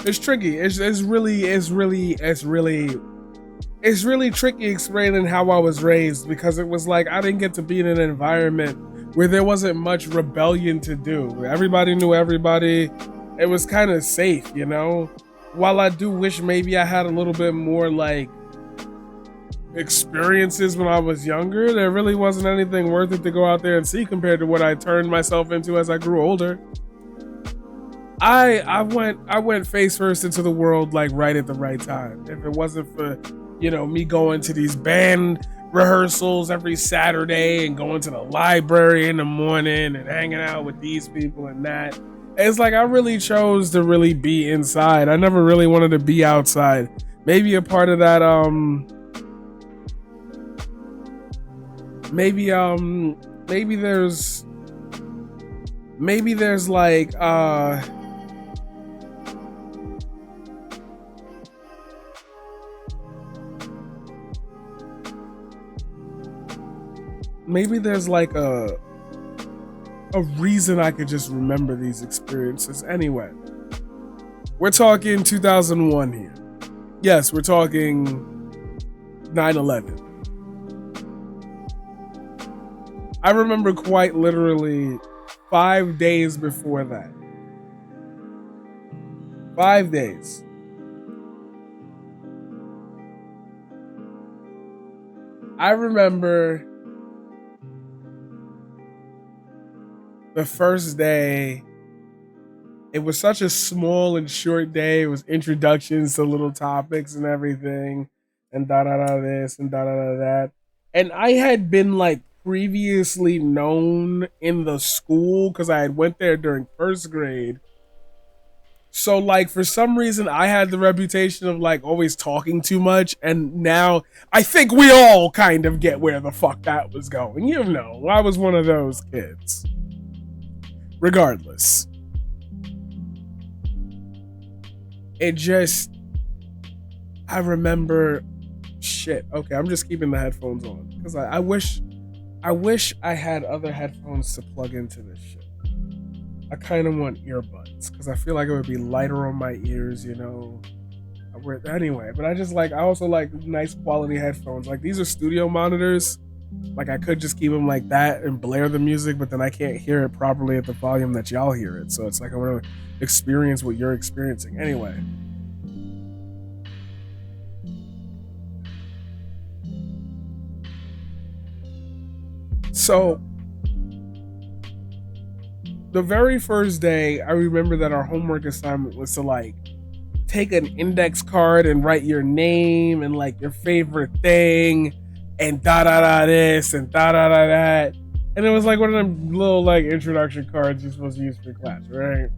It's tricky. It's really tricky explaining how I was raised because it was like I didn't get to be in an environment where there wasn't much rebellion to do. Everybody knew everybody. It was kind of safe, you know? While I do wish maybe I had a little bit more like experiences when I was younger, there really wasn't anything worth it to go out there and see compared to what I turned myself into as I grew older. I went face first into the world like right at the right time. If it wasn't for, me going to these band rehearsals every Saturday and going to the library in the morning and hanging out with these people and that, it's like I really chose to really be inside. I never really wanted to be outside. Maybe a part of that maybe there's like maybe there's like a reason I could just remember these experiences. Anyway, we're talking 2001 here. Yes, we're talking 9/11. I remember quite literally 5 days before that. 5 days. I remember the first day. It was such a small and short day. It was introductions to little topics and everything, and da da da this and da da da that. And I had been like previously known in the school because I had went there during first grade. So like for some reason I had the reputation of like always talking too much, and now I think we all kind of get where the fuck that was going. I was one of those kids. Regardless, I remember shit. Okay, I'm just keeping the headphones on because I wish I had other headphones to plug into this shit. I kind of want earbuds because I feel like it would be lighter on my ears, Anyway, but I also like nice quality headphones. Like these are studio monitors. Like I could just keep them like that and blare the music, but then I can't hear it properly at the volume that y'all hear it. So it's like I want to experience what you're experiencing. Anyway. So the very first day, I remember that our homework assignment was to like take an index card and write your name and like your favorite thing and da da da this and da da da that. And it was like one of them little like introduction cards you're supposed to use for class, right?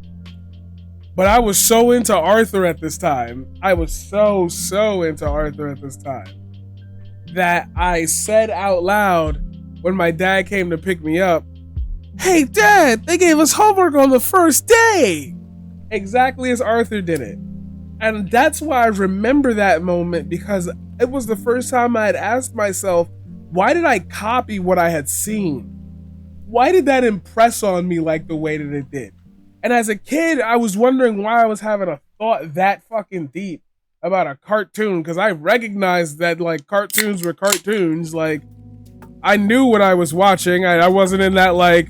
But I was so into Arthur at this time. I was so into Arthur at this time that I said out loud when my dad came to pick me up, "Hey Dad, they gave us homework on the first day." Exactly as Arthur did it. And that's why I remember that moment, because it was the first time I had asked myself, why did I copy what I had seen? Why did that impress on me like the way that it did? And as a kid, I was wondering why I was having a thought that fucking deep about a cartoon, because I recognized that like cartoons were cartoons. Like I knew what I was watching. I wasn't in that like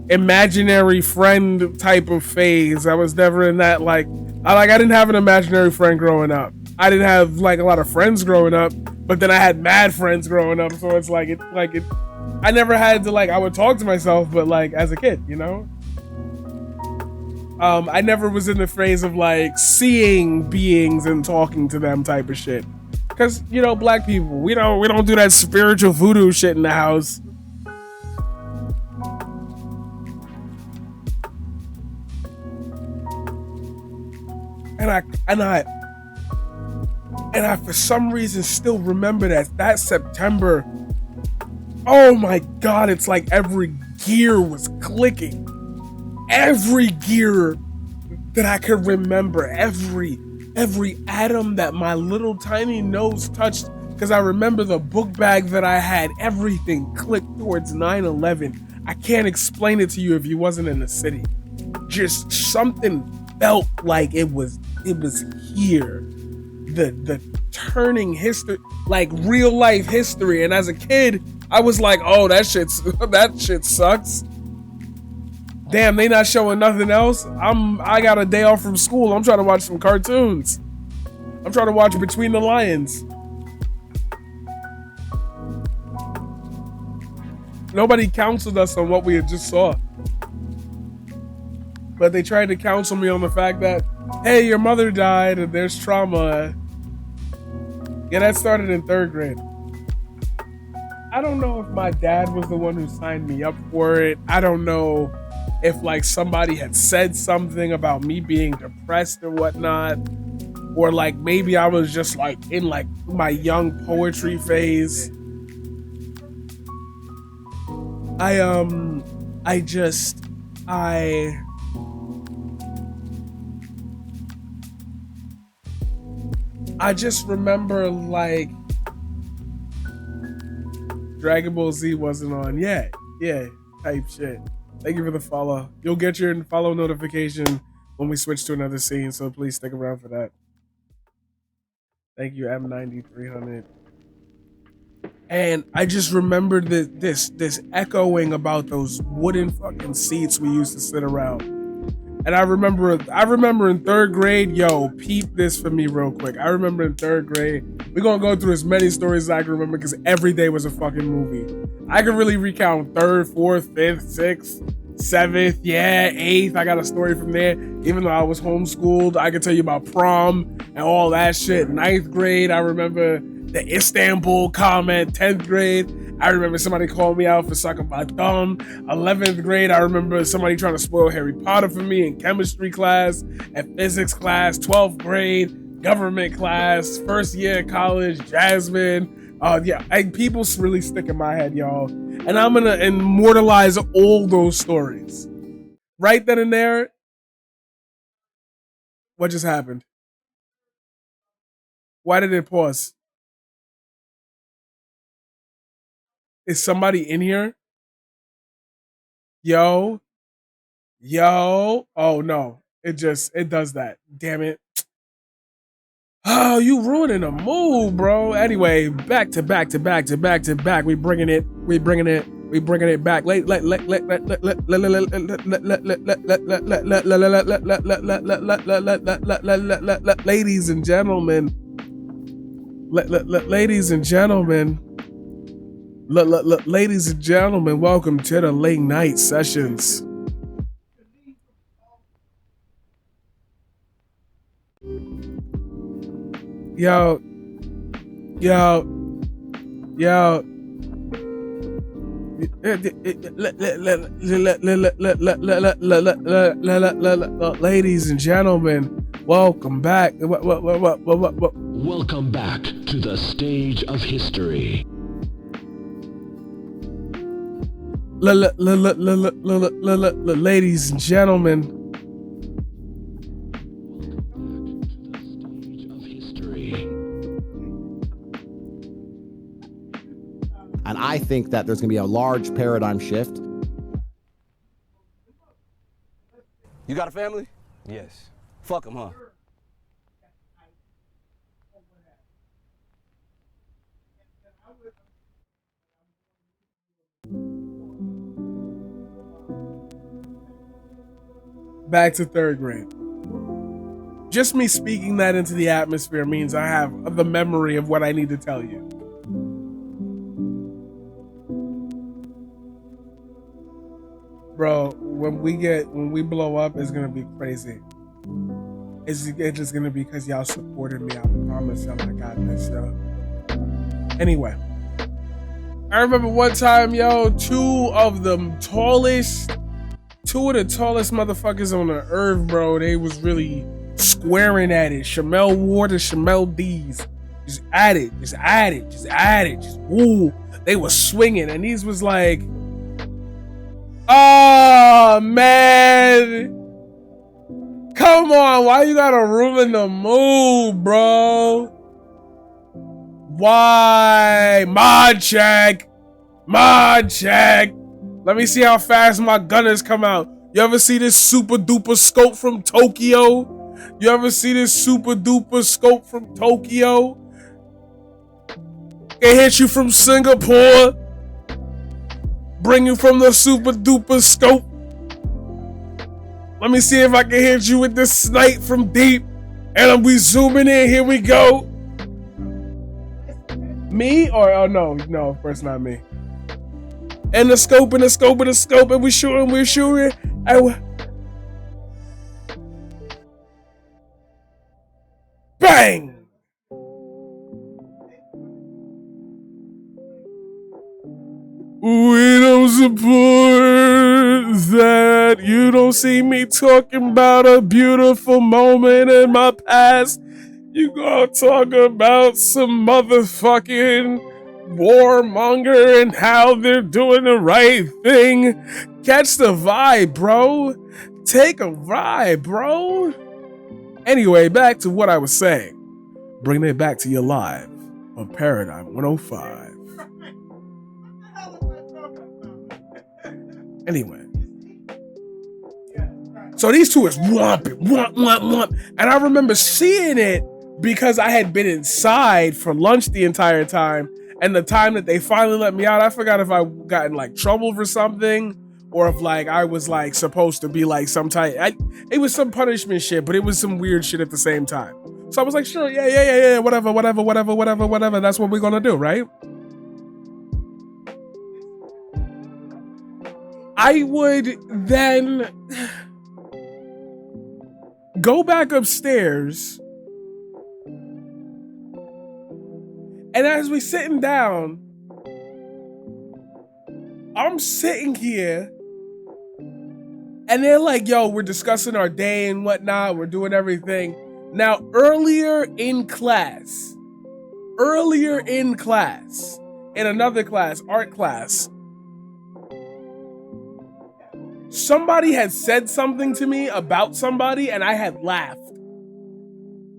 imaginary friend type of phase. I was never in that like I didn't have an imaginary friend growing up. I didn't have like a lot of friends growing up, but then I had mad friends growing up. So it's like I never had to like, I would talk to myself, but like as a kid, I never was in the phase of like seeing beings and talking to them type of shit. Cause black people, we don't do that spiritual voodoo shit in the house. And I for some reason still remember that September. Oh my God, it's like every gear was clicking. Every gear that I could remember, every atom that my little tiny nose touched, because I remember the book bag that I had, everything clicked towards 9/11. I can't explain it to you if you wasn't in the city. Just something felt like it was it was here. The turning history, like real life history. And as a kid, I was like, oh, that shit sucks. Damn, they not showing nothing else. I got a day off from school. I'm trying to watch some cartoons. I'm trying to watch Between the Lions. Nobody counseled us on what we had just saw. But they tried to counsel me on the fact that, hey, your mother died and there's trauma. Yeah, that started in 3rd grade. I don't know if my dad was the one who signed me up for it. I don't know if like somebody had said something about me being depressed or whatnot. Or like maybe I was just like in like my young poetry phase. I just remember like Dragon Ball Z wasn't on yet. Yeah, type shit. Thank you for the follow. You'll get your follow notification when we switch to another scene, so please stick around for that. Thank you, M9300. And I just remembered this echoing about those wooden fucking seats we used to sit around. And I remember in 3rd grade, yo, peep this for me real quick. I remember in 3rd grade, we're gonna go through as many stories as I can remember because every day was a fucking movie. I can really recount 3rd, 4th, 5th, 6th, 7th, yeah, 8th. I got a story from there. Even though I was homeschooled, I could tell you about prom and all that shit. 9th grade, I remember the Istanbul comment. 10th grade, I remember somebody called me out for sucking my thumb. 11th grade, I remember somebody trying to spoil Harry Potter for me in chemistry class and physics class. 12th grade, government class. 1st year of college, Jasmine. Yeah, people really stick in my head, y'all. And I'm gonna immortalize all those stories. Right then and there, what just happened? Why did it pause? Is somebody in here? Yo. Oh no. It does that. Damn it. Oh, you ruining the mood, bro. Anyway, back to back. We bringing it back. Ladies and gentlemen. Ladies and gentlemen, welcome to the late night sessions. Yo. Ladies and gentlemen, welcome back. Welcome back to the stage of history. Ladies and gentlemen. And I think that there's going to be a large paradigm shift. You got a family? Yes. Fuck them, huh? Back to 3rd grade. Just me speaking that into the atmosphere means I have the memory of what I need to tell you. Bro, when we blow up, it's gonna be crazy. It's just gonna be because y'all supported me. I promise y'all I got this, yo. Anyway, I remember one time, yo, two of the tallest motherfuckers on the earth, bro. They was really squaring at it. Shamel Ward and Shamel D's. Just at it. Just woo. They were swinging, and these was like, oh, man. Come on. Why you gotta ruin the mood, bro? Why? Mod check. Let me see how fast my gunners come out. You ever see this super duper scope from Tokyo? You ever see this super duper scope from Tokyo? It hit you from Singapore. Bring you from the super duper scope. Let me see if I can hit you with this snipe from deep. And we zooming in. Here we go. Me or oh no, of course not me. And the scope and the scope and the scope, and we're shooting. Bang! We don't support that. You don't see me talking about a beautiful moment in my past. You gonna talk about some motherfucking warmonger and how they're doing the right thing. Catch the vibe, bro. Take a ride, bro. Anyway, back to what I was saying. Bringing it back to you live on Paradigm 105. Anyway. So these two is whomp. And I remember seeing it because I had been inside for lunch the entire time. And the time that they finally let me out, I forgot if I got in like trouble for something or if like I was like supposed to be like some type. It was some punishment shit, but it was some weird shit at the same time. So I was like, sure, yeah, whatever. That's what we're gonna do, right? I would then go back upstairs, and as we sitting down, I'm sitting here, and they're like, yo, we're discussing our day and whatnot, we're doing everything. Now, earlier in class, in another class, art class, somebody had said something to me about somebody and I had laughed.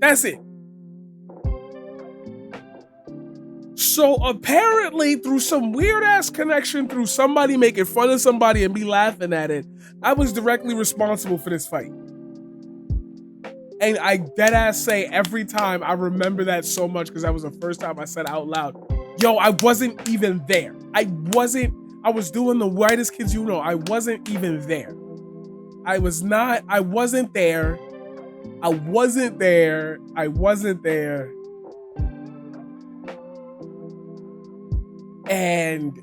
That's it. So apparently through some weird ass connection, through somebody making fun of somebody and me laughing at it, I was directly responsible for this fight. And I dead ass say every time I remember that so much because that was the first time I said out loud, yo, I wasn't even there. I was doing the whitest kids you know. I wasn't even there. I wasn't there. And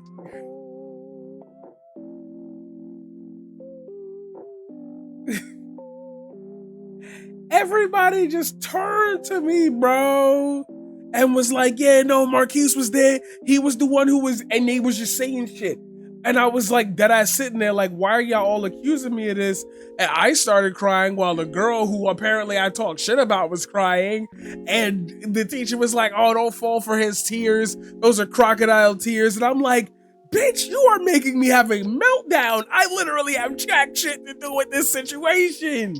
everybody just turned to me, bro, and was like, yeah, no, Marquise was there. He was the one who was, and they was just saying shit. And I was like, dead ass sitting there like, why are y'all all accusing me of this? And I started crying while the girl who apparently I talked shit about was crying. And the teacher was like, oh, don't fall for his tears. Those are crocodile tears. And I'm like, bitch, you are making me have a meltdown. I literally have jack shit to do with this situation.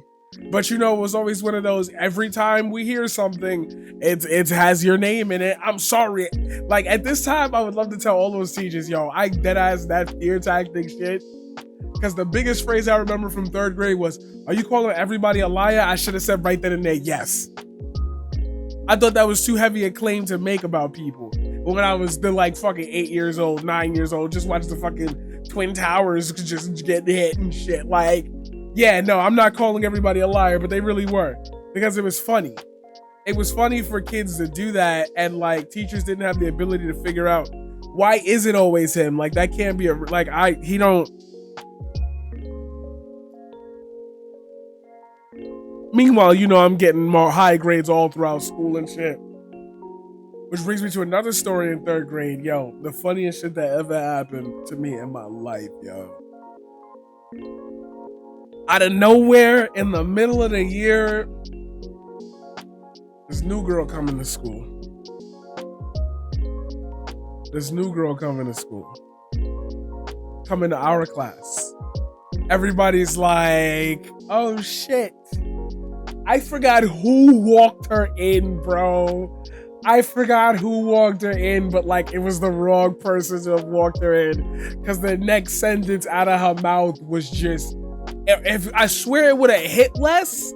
But you know, it was always one of those, every time we hear something, it has your name in it. I'm sorry. Like at this time, I would love to tell all those teachers, yo, I deadass that ear tactic shit. Because the biggest phrase I remember from 3rd grade was, are you calling everybody a liar? I should have said right then and there, yes. I thought that was too heavy a claim to make about people. But when I was still like fucking 8 years old, 9 years old, just watch the fucking Twin Towers just get hit and shit. Like, yeah, no, I'm not calling everybody a liar, but they really were. Because it was funny. It was funny for kids to do that, and like teachers didn't have the ability to figure out, why is it always him? Like that can't be he don't. Meanwhile, you know, I'm getting more high grades all throughout school and shit. Which brings me to another story in 3rd grade. Yo, the funniest shit that ever happened to me in my life, yo. Out of nowhere, in the middle of the year, this new girl coming to school. Coming to our class. Everybody's like, oh shit. I forgot who walked her in, bro. But like it was the wrong person to have walked her in. Because the next sentence out of her mouth was just, if I swear it would have hit less,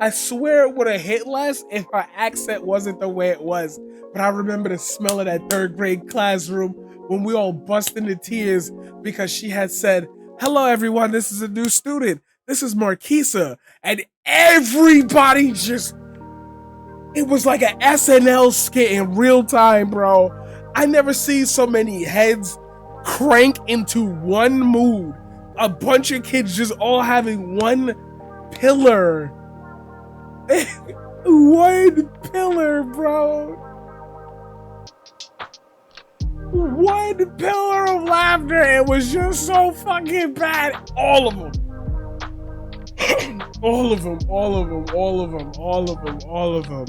I swear it would have hit less if her accent wasn't the way it was. But I remember the smell of that third grade classroom when we all bust into tears because she had said, "Hello, everyone. This is a new student. This is Marquisa." And everybody just, it was like an SNL skit in real time, bro. I never see so many heads crank into one mood. A bunch of kids just all having one pillar. One pillar, bro. One pillar of laughter. It was just so fucking bad. All of them. All of them. All of them. All of them. All of them. All of them.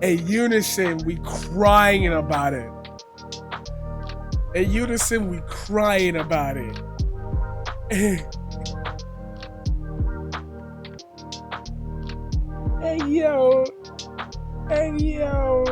In unison, we crying about it. In unison, we crying about it. Hey yo. Hey yo.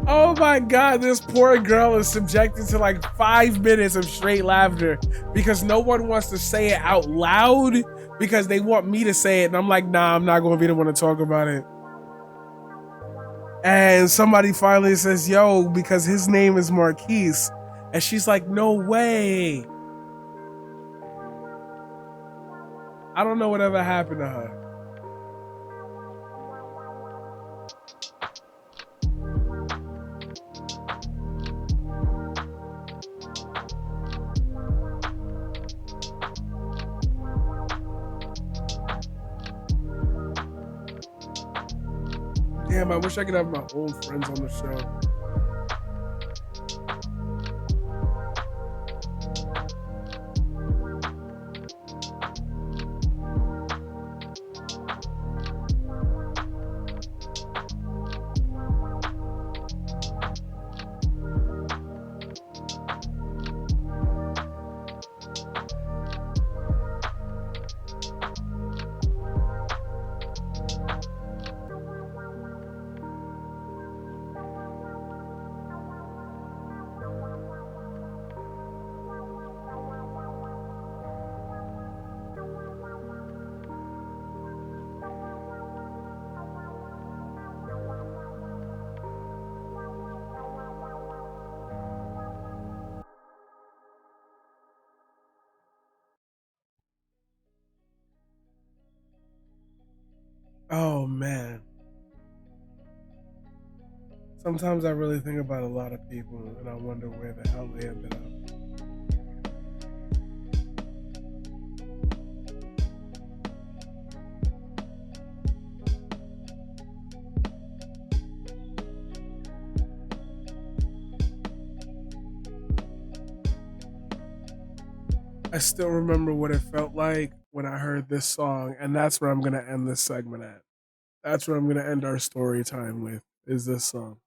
Oh my god, this poor girl is subjected to like 5 minutes of straight laughter because no one wants to say it out loud because they want me to say it. And I'm like, nah, I'm not gonna be the one to talk about it. And somebody finally says, yo, because his name is Marquise. And she's like, no way. I don't know whatever happened to her. Damn, I wish I could have my old friends on the show. Oh man. Sometimes I really think about a lot of people and I wonder where the hell they ended up. I still remember what it felt like when I heard this song, and that's where I'm gonna end this segment at. That's where I'm gonna end our story time with, is this song.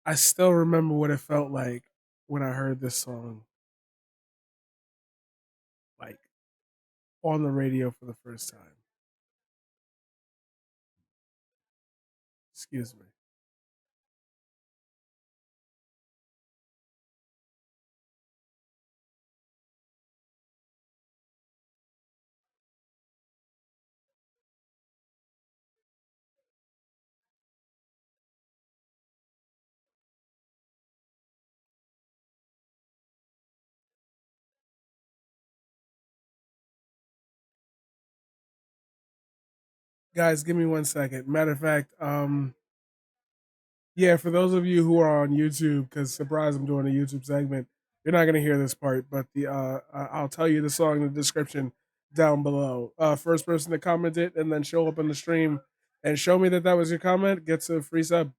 I still remember what it felt like when I heard this song, like on the radio for the first time. Excuse me. Guys, give me 1 second. Matter of fact, yeah, for those of you who are on YouTube, because surprise, I'm doing a YouTube segment. You're not gonna hear this part, but I'll tell you the song in the description down below. First person to comment it and then show up in the stream and show me that that was your comment gets a free sub.